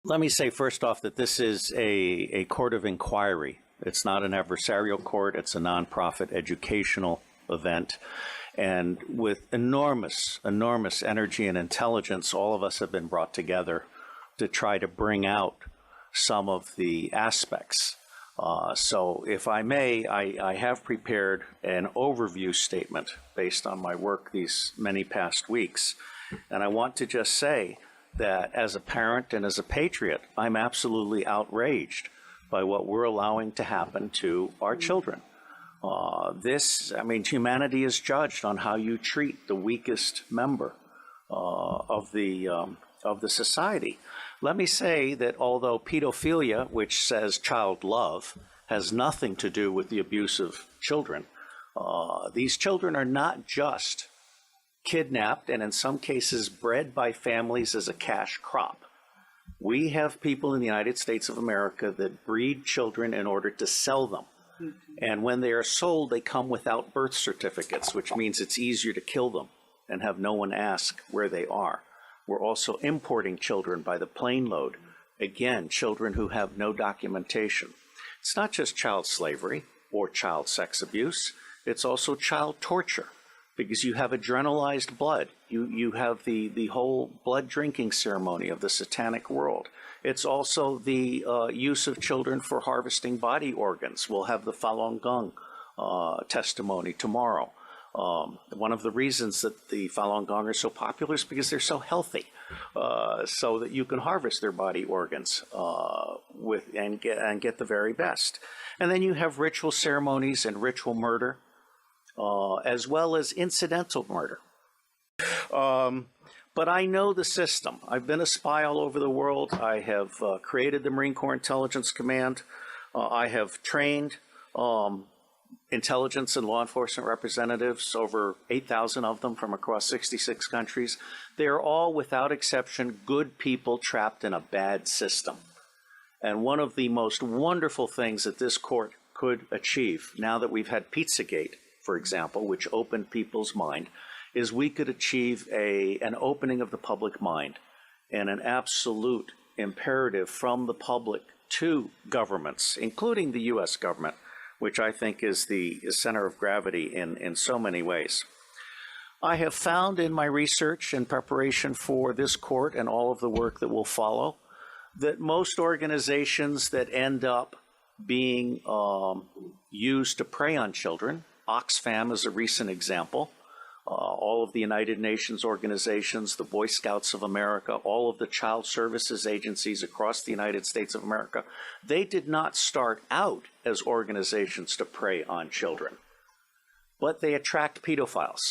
Let me say first off that this is a court of inquiry. It's not an adversarial court. It's a nonprofit educational event. And with enormous, enormous energy and intelligence, all of us have been brought together to try to bring out some of the aspects. So if I may, I have prepared an overview statement based on my work these many past weeks. And I want to just say that as a parent and as a patriot, I'm absolutely outraged by what we're allowing to happen to our children. Humanity is judged on how you treat the weakest member of the society. Let me say that although pedophilia, which says child love, has nothing to do with the abuse of children, these children are not just kidnapped and in some cases bred by families as a cash crop. We have people in the United States of America that breed children in order to sell them. And when they are sold, they come without birth certificates, which means it's easier to kill them and have no one ask where they are. We're also importing children by the plane load. Again, children who have no documentation. It's not just child slavery or child sex abuse. It's also child torture because you have adrenalized blood. You have the whole blood drinking ceremony of the satanic world. It's also the use of children for harvesting body organs. We'll have the Falun Gong testimony tomorrow. One of the reasons that the Falun Gong are so popular is because they're so healthy, so that you can harvest their body organs and get the very best. And then you have ritual ceremonies and ritual murder, as well as incidental murder. But I know the system. I've been a spy all over the world. I have created the Marine Corps Intelligence Command. I have trained intelligence and law enforcement representatives, over 8,000 of them from across 66 countries. They're all, without exception, good people trapped in a bad system. And one of the most wonderful things that this court could achieve, now that we've had Pizzagate, for example, which opened people's mind, is we could achieve an opening of the public mind and an absolute imperative from the public to governments, including the U.S. government, which I think is the center of gravity in so many ways. I have found in my research and preparation for this court and all of the work that will follow that most organizations that end up being used to prey on children, Oxfam is a recent example, all of the United Nations organizations, the Boy Scouts of America, all of the child services agencies across the United States of America, they did not start out as organizations to prey on children, but they attract pedophiles.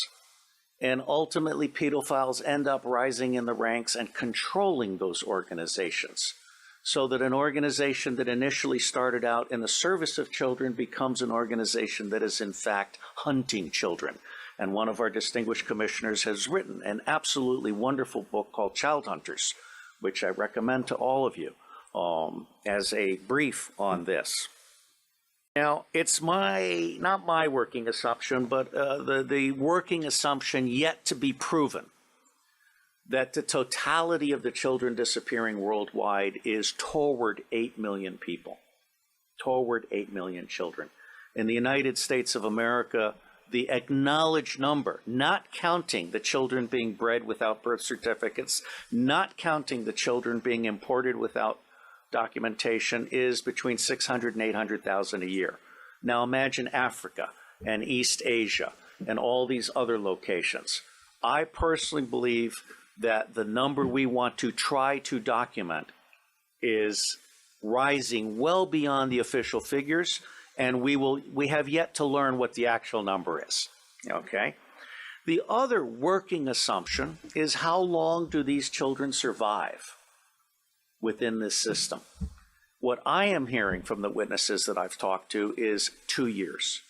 And ultimately, pedophiles end up rising in the ranks and controlling those organizations, so that an organization that initially started out in the service of children becomes an organization that is in fact hunting children. And one of our distinguished commissioners has written an absolutely wonderful book called Child Hunters, which I recommend to all of you as a brief on this. Now, it's not my working assumption, but the working assumption yet to be proven that the totality of the children disappearing worldwide is toward 8 million people, toward 8 million children. In the United States of America, the acknowledged number, not counting the children being bred without birth certificates, not counting the children being imported without documentation, is between 600 and 800,000 a year. Now imagine Africa and East Asia and all these other locations. I personally believe that the number we want to try to document is rising well beyond the official figures, and we have yet to learn what the actual number is, okay? The other working assumption is how long do these children survive within this system? What I am hearing from the witnesses that I've talked to is 2 years.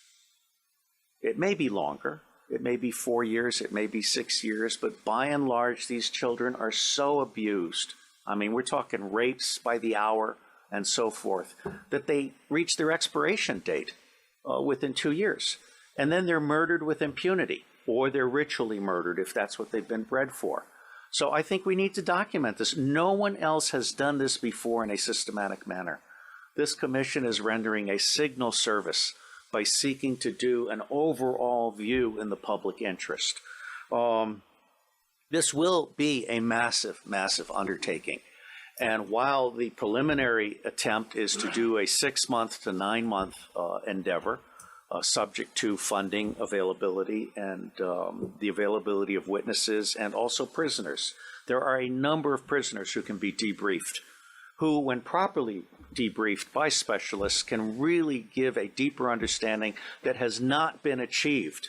It may be longer, it may be 4 years, it may be 6 years, but by and large, these children are so abused. I mean, we're talking rapes by the hour and so forth, that they reach their expiration date within 2 years. And then they're murdered with impunity, or they're ritually murdered if that's what they've been bred for. So I think we need to document this. No one else has done this before in a systematic manner. This commission is rendering a signal service by seeking to do an overall view in the public interest. This will be a massive, massive undertaking. And while the preliminary attempt is to do a 6-month to 9-month endeavor, subject to funding availability and the availability of witnesses and also prisoners, there are a number of prisoners who can be debriefed, who, when properly debriefed by specialists, can really give a deeper understanding that has not been achieved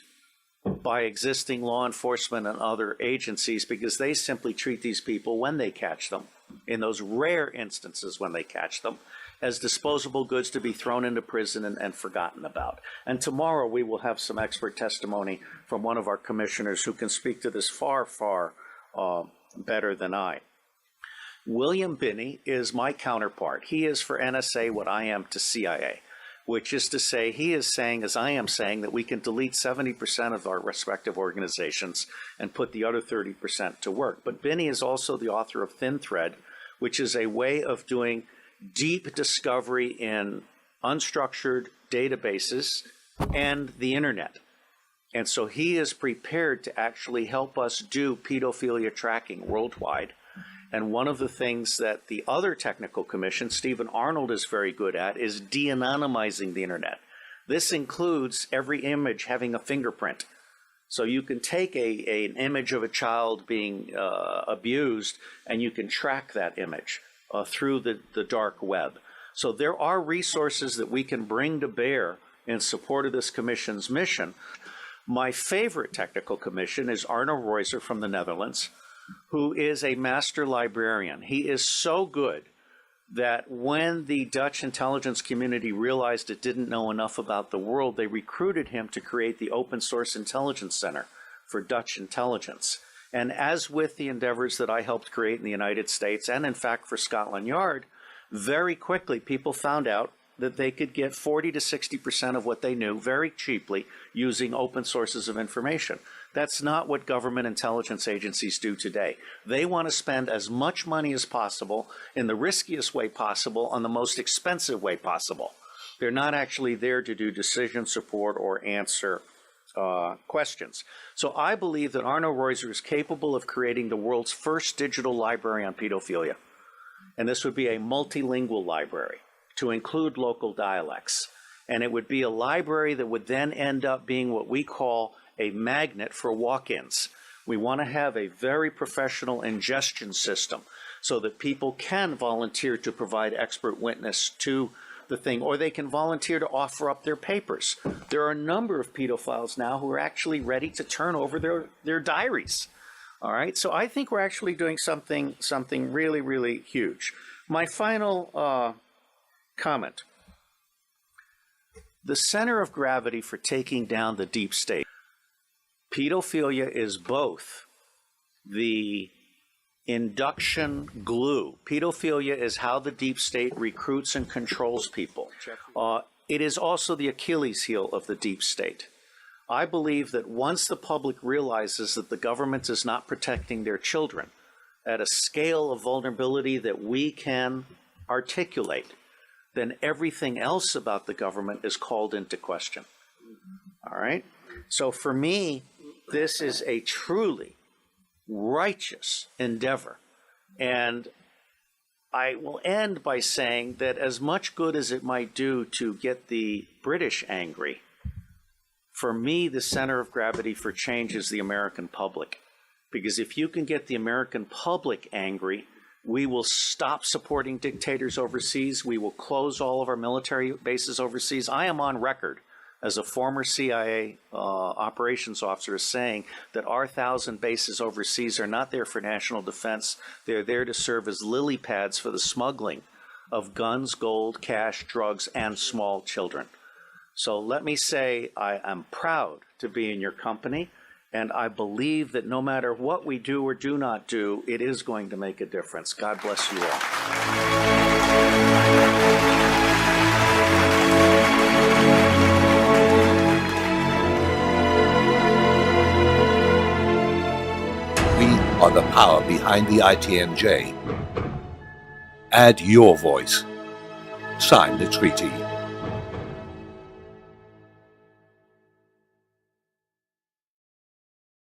by existing law enforcement and other agencies, because they simply treat these people when they catch them, in those rare instances when they catch them, as disposable goods to be thrown into prison and forgotten about. And tomorrow we will have some expert testimony from one of our commissioners who can speak to this far, far better than I. William Binney is my counterpart. He is for NSA what I am to CIA, which is to say, he is saying, as I am saying, that we can delete 70% of our respective organizations and put the other 30% to work. But Binney is also the author of Thin Thread, which is a way of doing deep discovery in unstructured databases and the internet. And so he is prepared to actually help us do pedophilia tracking worldwide. And one of the things that the other technical commission, Stephen Arnold, is very good at is de-anonymizing the internet. This includes every image having a fingerprint. So you can take an image of a child being abused, and you can track that image through the dark web. So there are resources that we can bring to bear in support of this commission's mission. My favorite technical commission is Arno Reuser from the Netherlands, who is a master librarian. He is so good that when the Dutch intelligence community realized it didn't know enough about the world, they recruited him to create the Open Source Intelligence Center for Dutch intelligence. And as with the endeavors that I helped create in the United States, and in fact for Scotland Yard, very quickly people found out that they could get 40 to 60% of what they knew very cheaply using open sources of information. That's not what government intelligence agencies do today. They want to spend as much money as possible in the riskiest way possible on the most expensive way possible. They're not actually there to do decision support or answer questions. So I believe that Arno Reuser is capable of creating the world's first digital library on pedophilia. And this would be a multilingual library to include local dialects. And it would be a library that would then end up being what we call a magnet for walk-ins. We want to have a very professional ingestion system so that people can volunteer to provide expert witness to the thing, or they can volunteer to offer up their papers. There are a number of pedophiles now who are actually ready to turn over their diaries. All right, so I think we're actually doing something really, really huge. My final comment. The center of gravity for taking down the deep state. Pedophilia is both the induction glue. Pedophilia is how the deep state recruits and controls people. It is also the Achilles heel of the deep state. I believe that once the public realizes that the government is not protecting their children at a scale of vulnerability that we can articulate, then everything else about the government is called into question. All right? So for me, this is a truly righteous endeavor. And I will end by saying that as much good as it might do to get the British angry, for me, the center of gravity for change is the American public. Because if you can get the American public angry, we will stop supporting dictators overseas. We will close all of our military bases overseas. I am on record as a former CIA operations officer as saying that our 1,000 bases overseas are not there for national defense. They're there to serve as lily pads for the smuggling of guns, gold, cash, drugs, and small children. So let me say I am proud to be in your company, and I believe that no matter what we do or do not do, it is going to make a difference. God bless you all. are the power behind the ITNJ. Add your voice. Sign the treaty.